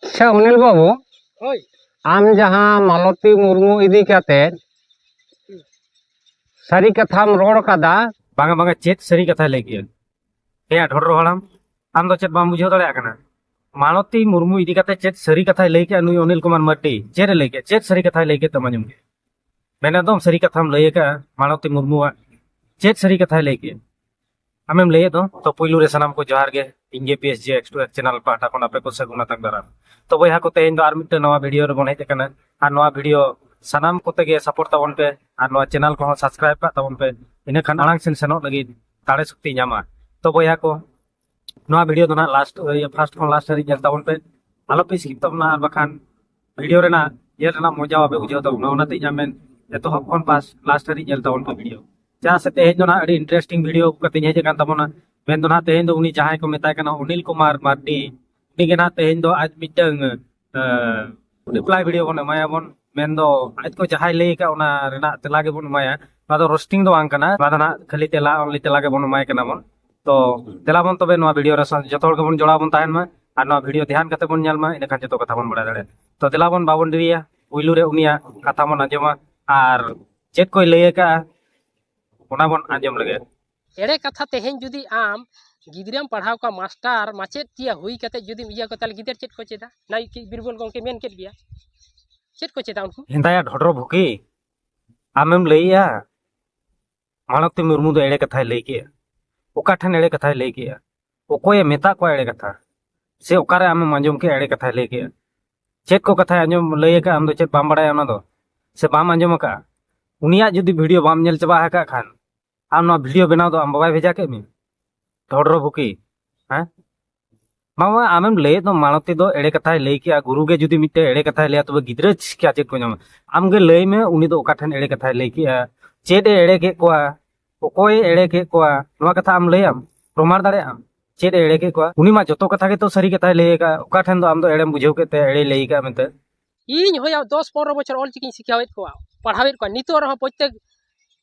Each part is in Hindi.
अच्छा अनिल बाबू होय आम जहाँ मालती मुर्मू इदी काते सारी कथाम रोड कदा बांगा बांगा चेत सरी कथा लई गया हे ढोर हड़ाम आम दो चेत बाम बुझाव दाड़े आकना मालती मुर्मू इदी काते चेत सरी कथा लई के नुई अनिल कुमार मर्डी चेत लई के चेत सरी कथा लई के तमाजुम के मैंने दम सरी कथाम लई का मालती मुर्मू चेत सरी कथा लई के आमेम लई दो तो पुइलू रे सनाम को जोहार गे इंगे पीएसजे एक्स2 चैनल पाटा कोन आपे को सगुना तक दारा तो बया को तेन दो आर मिटे नवा वीडियो रे बन हेते कना आर नवा वीडियो सनाम कोते गे सपोर्ट ताबन पे आर नवा चैनल को सब्सक्राइब का ताबन पे इने खान आलांग सेन सेनो लगी दाड़े शक्ति ᱧᱟᱢᱟ तो बया को नवा वीडियो दो ना लास्ट फर्स्ट को लास्ट रे जल ताबन पे आलो पे स्किप तबना आर बखान वीडियो रे ना ये रे ना मजा आबे बुझाव ताबना ओनाते जामेन एतो हकन पास लास्ट रे जल ताबन पे वीडियो जहाँ से तेज ना अड़ी इंटरेस्टिंग वीडियो कते हेज कान तबना मेन दो ना तेज दो उनी जहां को मेताय कना अनिल कुमार मार्डी उनी के ना तेज दो आज मिटंग रिप्लाई वीडियो बन माया बन मेन दो आज को जहां लई का ओना रेना तेला के बन माया ना दो रोस्टिंग दो आंग कना ना ना खाली तेला ओनली तेला के बन माया कना बन तो तेला बन तबे नवा वीडियो रे जतो हर के बन जोड़ा बन ताहन मा आर नवा वीडियो ध्यान कते बन ᱧᱮᱞ मा इन खान जतो कथा बन बड़ा दाड़े तो तेला बन बाबन दिरिया उइलू रे उनिया कथा बन आंजमा आर चेत कोई लई का ओना बन आंजम लगे एड़े कथा तेहेन जुदी आम गिद्राम पढ़ाव का मास्टर माचेत तिया हुई कते जुदी इया को ताल गिदर चेत को चेदा नाई कि बिरबल गंके मेन केट गया चेत को चेदा उनको हिंदाया ढोडरो भुकी आमेम लईया मालती मुर्मू दो एड़े कथा लई के ओका ठन एड़े कथा लई के ओकोय मेता को एड़े कथा से ओकारे आमे मंजम के एड़े कथा लई के चेत को कथा अंजम लई के आम दो चेत बाम बड़ाय ओना दो से बाम अंजम का उनिया जुदी वीडियो बाम नेल चबा हा का खान आम ना वीडियो बनाव दो आम बाबाय भेजा के मी ढोडरो भुकी हैं मामा आमेम लई तो मालती दो एड़े कथा लई के गुरु गे जुदी मिटे एड़े कथा लई तो गिद्रा क्या चेत को ᱧᱟᱢᱟ आम गे लई में उनी दो ओका ठन एड़े कथा लई के चेत एड़े के कोआ ओकोय एड़े के कोआ नवा कथा आम लई आम प्रमाण दाड़े आम चेत एड़े के कोआ उनी मा जतो कथा के तो सरी कथा लई का ओका ठन दो आम दो एड़ेम बुझाव केते एड़े लई का मेते इन होया 10-15 बछर ऑल चिकिन सिखावेत को पढ़ावेत को नितो रह प्रत्येक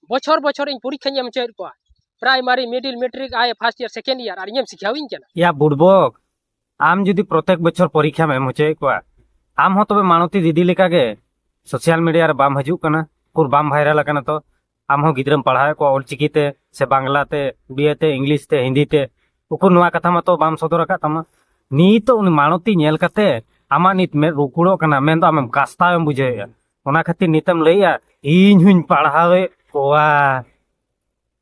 बछर बछर इन परीक्षा ᱧᱮᱢ चेत को प्राइमरी मिडिल मैट्रिक आए फर्स्ट ईयर सेकंड ईयर आर ᱧᱮᱢ सिखाविन केना या बुड़बक आम जुदी प्रत्येक बछर परीक्षा में होचे को आम हो तबे मानती दीदी लेका गे सोशल मीडिया रे बाम हजू कना कुर बाम वायरल कना तो आम हो गिद्रम पढ़ाए को ऑल चिकी ते से बांग्ला ते बीए ते इंग्लिश ते हिंदी ते उकुर नवा कथा मा तो बाम सदर का तमा नी तो उन मानती नेल कते आमा नित में रुकुड़ो कना मेन तो आम कास्ता एम बुझेया ओना खातिर नितम लईया इन हुन पढ़ावे कोआ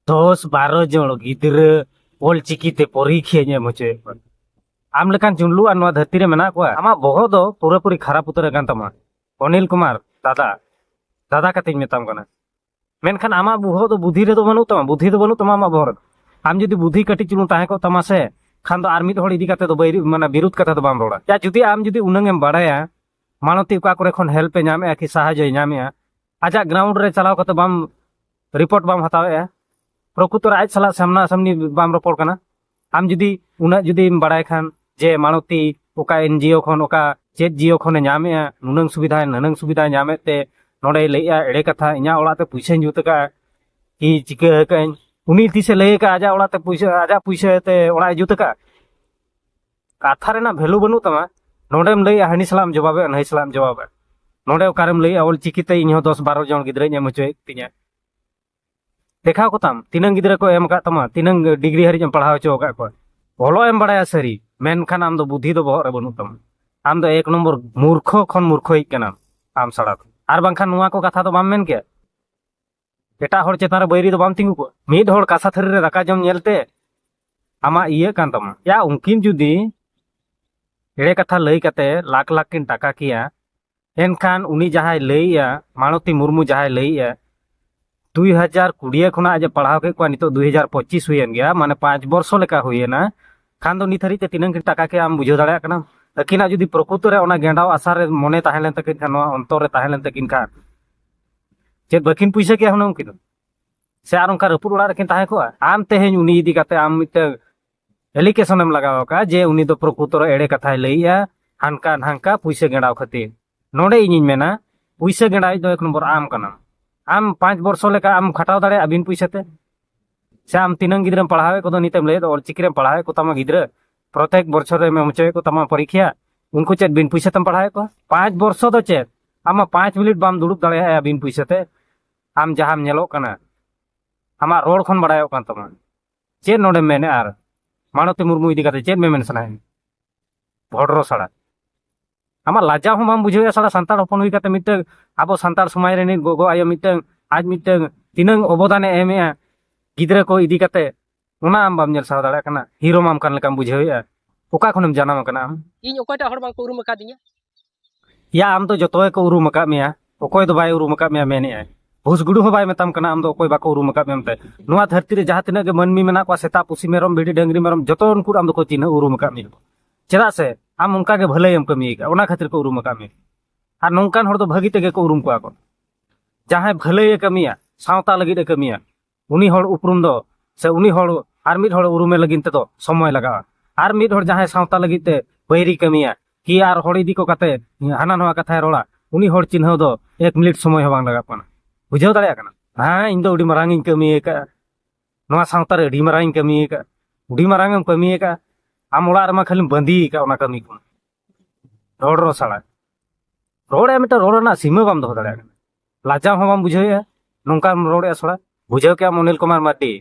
10-12 जन गिद्रा ऑल चिकी ते परीक्षा ᱧᱮᱢ होचे आम लेकान जुनलू आ नवा धरती रे मेना को आमा बहो दो पूरा पूरी खराब उतर गान तमा अनिल कुमार दादा दादा कते मेताम कना मेनखान आमा बहो दो बुद्धि रे तो बनु तमा बुद्धि दो बनु तमा मा बहर आम जुदी बुद्धि कटी चुलू ताहे को तमा से खान दो आर मिद होड़ इदी कते दो बैरी माने विरुद्ध कथा दो बाम रोड़ा या जुदी आम जुदी उनंग एम बाड़ाया मानती का करे खन हेल्प ए ᱧᱟᱢᱮ कि साहाय्य ᱧᱟᱢᱮ आजा ग्राउंड रे चलाव कते बाम रिपोर्ट बाम हतावे प्रकृतर आज सला सामना सामनी बाम रोपड़ कना आम जुदी उना जुदी बाड़ाय खान जे मानती ओका एनजीओ खन ओका चेत जियो खने ᱧᱟᱢᱮ नुनंग सुविधा ᱧᱟᱢᱮ ते नोडे लईया एड़े कथा इना ओड़ाते पैसा जुत का कि चिका कन उनी तिसे लई का आजा ओड़ाते पैसा ते ओड़ा जुत का कथा रेना वैल्यू बनु तमा नोडेम लईया हानि सलाम जवाबे नई सलाम जवाबे नोडे ओकारेम लईया ऑल चिकीते इन 10-12 जन गिद्रा ᱧᱮᱢ होचोय तिया देखा को ताम तिनंग गिद्रा को एम का तमा तिनंग डिग्री हरि जम पढ़ाव चो का को ओलो एम बड़ाया सरी मेनखान आम दो बुद्धि दो बहर बनु तम आम दो एक नंबर मूर्ख खन मूर्खई केना आम सड़ा आर बांखान नुआ को कथा तो बाम मेन के एटा हर चेतान रे बैरी दो बाम तिंगु को मिड हर कासा थरी रे दाका जम नेलते आमा इये कान तमा या उनकिन जुदी एड़े कथा लई कते लाख लाख किन टाका किया एनखान उनी जहां लईया मानती मुर्मू जहां लईया 2020 खुना आज पढ़ाव के को नितो 2025 हुईन गया माने 5 वर्ष लेका हुईना खान दो निथरी ते तिनंग टाका के आम बुझो दाड़ा कना अकिना जुदी प्रकृत रे ओना गेंडाव आसार रे मने ताहेलेन तकिन खान अंतर रे ताहेलेन तकिन खान चेत बकिन पैसा के हनम किन से आर उनका रपुर ओड़ा रकिन ताहे को आम तेहेन उनी इदी काते आम मिते एलिकेशन एम लगाव का जे उनी दो प्रकृत रे एड़े कथा लईया हानका हानका पैसा गेंडाव खातिर नोडे इनिन मेना पैसा गेंडाव दो एक नंबर आम कना आम 5 वर्ष लेका आम खटाव दाड़े अबिन पैसाते से आम तिनंग गिद्रा पढ़ावे को नितेम लई दो ऑल चिकी रे पढ़ावे को तमा गिद्रा प्रत्येक बछर रे में होचोय को तमा परीक्षा उनको चेत बिन पैसा तम पढ़ाए को 5 वर्ष दो चेत आमा 5 मिनट बाम दुड़ुब दाड़े बिन पैसा ते आम जहां नेलो कना आमा रोड खन बड़ायो कान तमा चेत नोडे मेने आर मानवती मुर्मू इदी काते चेत मे मेन सनाय भोडरो साड़ा आमा लाजा हो माम बुझे साड़ा संतार हपन हुई काते मिटे आबो संतार समाज रे गोगो आयो मिटे आज मिटे तिनंग अवदाने एमे गिद्रे को इदी काते उना आम बाम नेल साव दाड़े कना हीरो माम कान लेकाम बुझे ओका खनम जानम कना इन ओकटा हड़ बांग को उरुम कादिया या आम तो जतोय को उरुम का मिया ओकोय दो बाय उरुम का मिया मेने आय भुसगुडु हो बाय मेताम कना आम दो ओकोय बाको उरुम का मेमते नोआ धरती रे जहां तिना के मनमी मेना को सेता पुसी मेरम बिडी डंगरी मेरम जतो उनको आम दो को चिन्ह उरुम का मिया चेदा से आम उनका के भले एम कमी का ओना खातिर को उरुम का मिया आर नोंकान हड़ दो भागी तेगे को उरुम को जहां भले कमिया सावता लगी दे कमिया उनी हड़ उपरुम दो से उनी हड़ आर मिड हड़ उरुमे लगिन ते दो समय लगा आर मिड हड़ जहां सावता लगी ते बैरी कमिया कि आर हड़ इदी को काते हाना नवा कथा रोड़ा उनी हड़ चिन्ह दो 1 मिनिट समय हो बांग लगा पाना बुझाव दाड़े कना हां इन दो उडी मरांग इन कमी का नवा सावता रे उडी मरांग कमी का उडी मरांग कमी का आम ओड़ा रे मा खाली बंदी का ओना कमी को रोड रो साड़ा रोड एमटा रोड ना सीमा बाम दो दाड़े लाजा हो बाम बुझाव नोंका रोड सड़ा बुझाव के अनिल कुमार मार्डी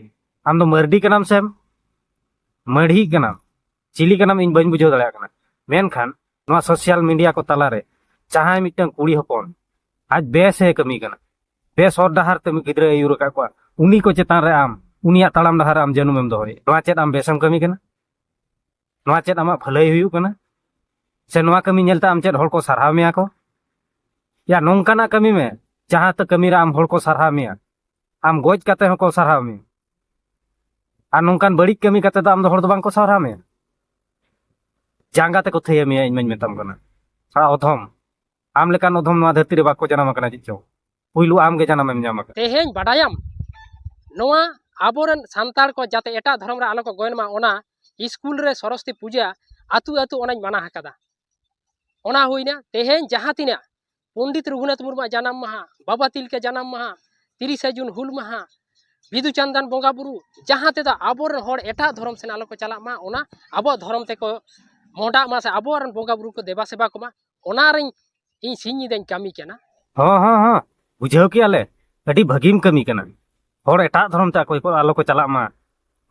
आम दो मर्डी कनाम सेम मढ़ी कनाम चिली कनाम इन बन बुझाव दाड़े कना मेनखान नवा सोशल मीडिया को तला रे चाहे मिटन कुड़ी हपन आज बेस है कमी कना बेस और डहार ते गिद्रा यूर का को उनी को चेतान रे आम उनिया तालाम डहार आम जनुमेम दोहरे नवा चेत आम बेसम कमी कना नवा चेत आमा भलाई हुयु कना से नवा कमी नेलता आम चेत हड़ को सरहाव मिया को या नोंकाना कमी में जहां तक कमी रे आम हड़ को सरहाव मिया आम गोज काते हो को सरहाव मिया आ नोंकान बड़ी कमी काते आम दो हड़ दो बांग को सरहाव मिया जांगा ते को थैया मिया इन मेताम कना सारा अधम आम लेकान अधम नवा धरती रे बाको जनाम कना चिचो पुइलु आम के जनाम एम जाम तेहेन बाडायाम नोआ आबोरन सांतार को जाते एटा धर्म रे आलो को गोयनमा ओना स्कूल रे सरस्वती पूजा आतु आतु ओना माना हकादा ओना हुइना तेहेन जहां तिना पंडित रघुनाथ मुर्मू जन्म माहा बाबा तिलके जन्म माहा 30 जून हुल माहा बिदु चंदन बोंगा बुरु जहां तेदा आबोरन हड़ एटा धर्म सेन आलो को चला मा ओना आबो धर्म ते को मोडा मा से आबोरन बोंगा बुरु को देबा सेवा को मा ओना रे इन सिंह देन कमी केना हां हां हां बुझाव के आले अडी भगीम कमी कना हड़ एटा धर्म ता कोई को आलो को चला मा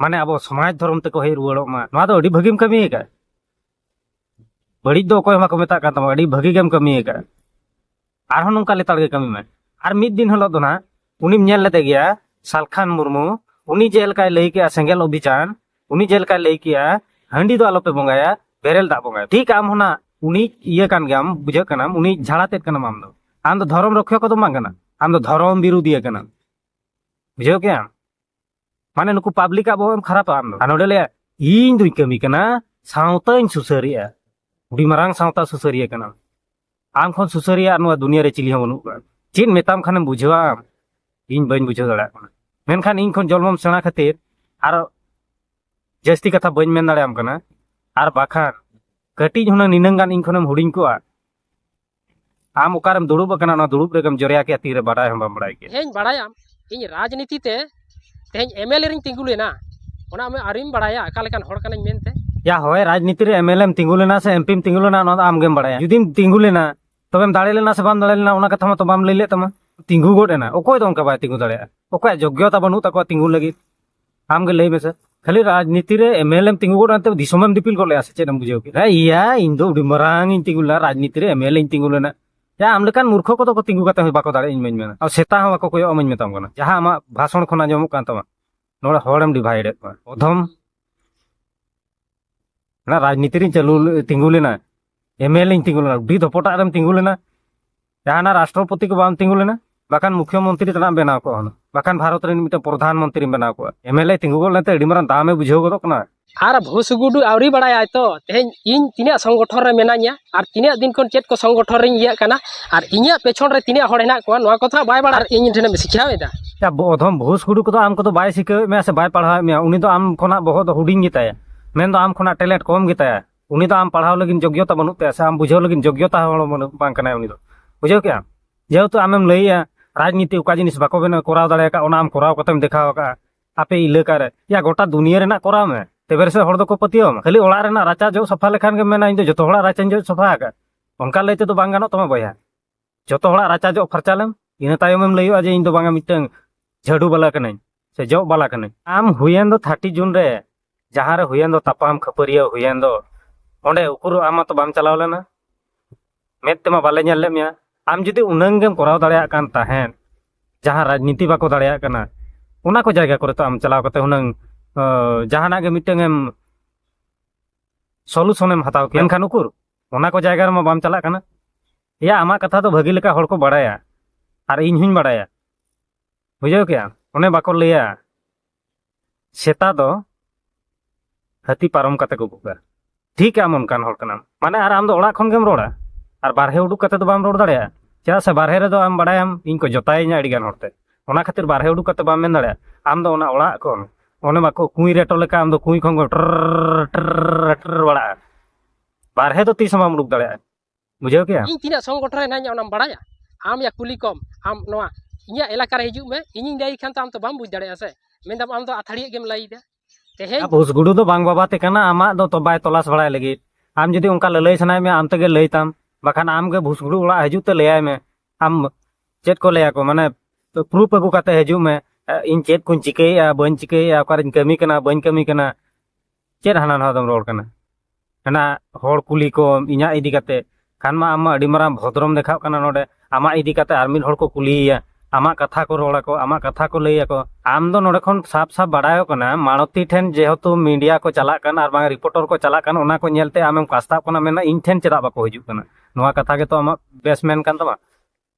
माने अब समाज धर्म ते को हे रुवाड़ो मा नवा दो अडी भगीम कमी का बड़ी दो कोई मा को मेता का तमा अडी भगी गेम कमी का आर नोंका लेताड़ के कमी में आर मिद दिन हलो दो ना उनी नेल लेते गया सालखान मुर्मू उनी जेल का लई के सेंगेल अभियान उनी जेल का लई किया हंडी दो आलो पे बोंगाया बेरेल दा बोंगाया ठीक आम होना उनी इये कान गयाम बुझे कना उनी झाड़ाते कना आम दो धर्म रक्षा को दो मांगना आम दो धर्म विरोधी कना बुझे क्या माने नुकु पब्लिक अब खराब आम दो नोडे ले इन दुई कमी कना सावता इन सुसरिया उडी मारांग सावता सुसरिया कना आम खन सुसरिया नुआ दुनिया रे चिली बनू चेद मेताम खाने बुझेवा इन बन बुझे दाड़ा मेनखान इन खन जन्मम सेना खातिर आर जस्ती कथा बन मेन दाड़ाम कना आर बाखान कटी हुना निनंगान इन खनम हुडिंग को आम ओकारम दुड़ुब कना ना दुड़ुब रेगम जरिया के तीरे बाडाय हम बाडाय के हेन बाडायाम इन राजनीति ते तेहेन एमएलए रिन तिंगुलेना ओना में आरिम बाडाया अका लेकान हड़ कनाኝ मेनते या होय राजनीति रे एमएलएम तिंगुलेना से एमपीम तिंगुलेना ना आम गेम बाडाया जुदीम तिंगुलेना तबेम दाड़े लेना से बाम दाड़े लेना ओना कथा तो बाम लैले तमा तिंगु गोडेना ओकोय दो उनका बाय तिंगु दाड़े ओकोय योग्यता बनू तको तिंगु लगी आम के लई मेसे खाली राजनीति रे एमएलएम तिंगु गोडते दिसोमम दिपिल को ले आसे चेदम बुझेव के या इन दो उडी मरांग इन तिंगुला राजनीति रे एमएलए इन तिंगुलेना या आम लेकान मूर्ख को तो तिंगु कते बाको दाड़े इन मेन आ सेता हम को कोय अमन मेताम कना जहां आमा भाषण खना जमु कान तमा नोड़ा हड़म डिवाइडेड अधम ना राजनीति रे चालू तिंगुलेना एमएलए इन तिंगुलेना उडी धपटा रम तिंगुलेना जहां राष्ट्रपति को बाम तिंगुलेना बाकान मुख्यमंत्री तना बनाव को हन बाकान भारत रे मिटे प्रधानमंत्री बनाव को एमएलए तिंगुगोल नते अडी मारान दामे बुझेव गदो कना आर भोसगुडु आवरी बाडाया तो तेहेन इन तिना संगठन रे मेना냐 आर तिना दिन कोन चेत को संगठन रे इया कना आर इnya पेछन रे तिना हड़ हेना को नवा कथा बाय बाडा इन ठने सिखावेदा या अधम भोसगुडु को आम को तो बाय सिखावे मे से बाय पढ़ावे मे उनी तो आम खोना बहुत हुडिंग गिताया मेन दो आम खोना टैलेंट कम गिताया उनी तो आम पढ़ाव लगिन योग्यता बनू ते से आम बुझाव लगिन योग्यता बांग कना उनी दो बुझाव क्या जेहेतु आमेम लइया राजनीति उका जिनिस बाको बेना कोराव दाड़े का ओना आम कोराव कतेम देखाव का आपे इलाका रे या गोटा दुनिया रे ना कोराव में तेबेर से हर दो को पतियो खाली ओड़ा रेना राचा जो सफा लेखान के मेना इन दो जतो हड़ा राचा जो सफा आका उनका लेते तो बांग गानो तमा बया जतो हड़ा राचा जो फरचा लेम इन तायम लइयो जे इन दो बांगा मिटंग झाड़ू बाला कनै से जो बाला कनै आम हुयेन दो 30 जून रे जहां रे हुयेन दो तापाम खपरिया हुयेन दो ओंडे उकुर आमा तो बाम चलाव लेना मेद तेमा बाले नेल लेमिया आम जुदी उनंग गेम कराव दाड़िया कान ताहेन जहां राजनीति बाको दाड़िया कना उना को जायगा करे तो आम चलाव कते हुनंग जहाना गे मिटंग एम सॉल्यूशन एम हताव के एनखान उकुर उना को जायगा रे मा बाम चला कना या आमा कथा तो भगी लेका हड़ को बाड़ाया और इन हुኝ बाड़ाया बुझाव के ओने बाको लैया सेता दो हाथी पारम कते को बुका ठीक है आम उनकान हड़ कना माने आर आम दो ओड़ा खन गेम रोड़ा और बारहे उडुक कते तो बाम रोड़ दाड़िया चेदा से बारहे रे दो आम बाड़ायाम इन को जोतायኛ अड़ी गान हड़ते ओना खातिर बारहे उडुक कते बाम मेन दाड़िया आम दो ओना ओड़ा कोन ओने बाको कुई रेटो लेका आम दो कुई खंग टर टर टर बड़ा बारहे तो तीस माम उडुक दाड़िया बुझाव के इन तीना संगठन रे नाñ ओनाम बाड़ाया आम या कुली कम आम नोआ इᱧᱟ एलाका रे हिजुग में इᱧिñ लई खान तो आम तो बाम बुझ दाड़िया से मेनदाम आम तो आथाड़िया गेम लई दे तेहेñ भूस गुडू दो बांग बाबा ते कना आमा दो तो बाय तलाश बड़ाय लगी आम जुदी उनका ललई सनाय में आम तगे लईताम बाखान आम के भूस गुडू ओड़ा हिजुग ते लयाय में आम चेत को लया को माने प्रूफ अगु काते हिजुग में इन चेत कुन चिकेया बन चिकेया ओकार कमी कना बन कमी कना चेत हाना ना दम रोड कना हना होड़ कुली को इᱧा इदी काते खान मा आम अडी माराम भद्रम देखाव कना नोडे आमा इदी काते आर मिल होड़ को कुलिया आमा कथा को रोड़ा को आमा कथा को लैया को आम दो नोडे खन साफ साफ बाड़ायो कना मानवती ठेन जेहेतु मीडिया को चला कन आर बांग रिपोर्टर को चला कन ओना को नेलते आमेम कास्ताव कना मेना इन ठेन चेदा बाको हिजुग कना नोआ कथा के तो आमा बेसमेन कन तमा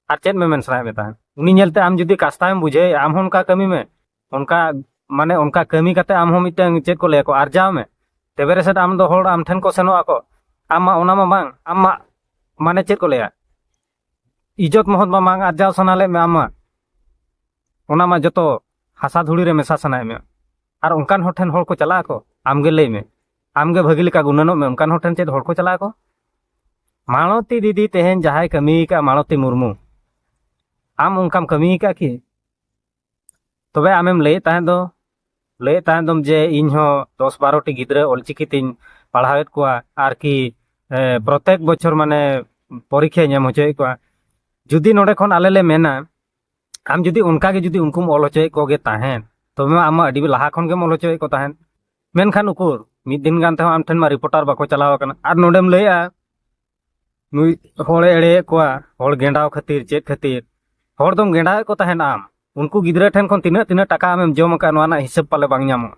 आर चेद में मेन सराय में ताहन उनी नेलते आम जुदी कास्ताव बुझे आम उनका कमी में उनका माने उनका कमी काते आम हम मिटंग चेद को लैया को आरजाव में तेबेरे से आम दो होड़ आम ठेन को सेनो आको आमा ओना मा बांग आमा माने चेद को लैया इज्जत मोहत मा बांग आरजाव सनाले में आमा ओना मा जतो हासा धुड़ी रे मेसा सनाय में और उनकान होठेन होड़ को चला को आमगे लई में आमगे भगी लेका गुननो में उनकान होठेन चेद होड़ को चला को मानवती दीदी तेहेन जहाय कमी का मानवती मुर्मू आम उनकाम कमी का कि तबे आमेम लई ताहें दम जे इन हो 10-12 टी गिद्रा ऑलचिकी तिन पढ़ावेत कोआ आर कि प्रत्येक बछर माने परीक्षा नेम होचय कोआ जुदी नोडे खन आले ले मेना आम जुदी उनका के जुदी उनकुम ऑल होचय कोगे ताहेन तबे आम अडी लाहा खन के ऑल होचय को ताहेन मेनखान उकुर मिद दिन गान ते आम ठेन मा रिपोर्टर बाको चलाव कना आर नोडेम लैया नुई होड़े एड़े कोआ होड़ गेंडाव खातिर चेत खातिर होड़ दम गेंडाव को ताहेन आम उनको गिद्रा ठेन खन तिना टाका आमेम जम का नोना हिसाब पाले बांग ᱧᱟᱢᱚᱜ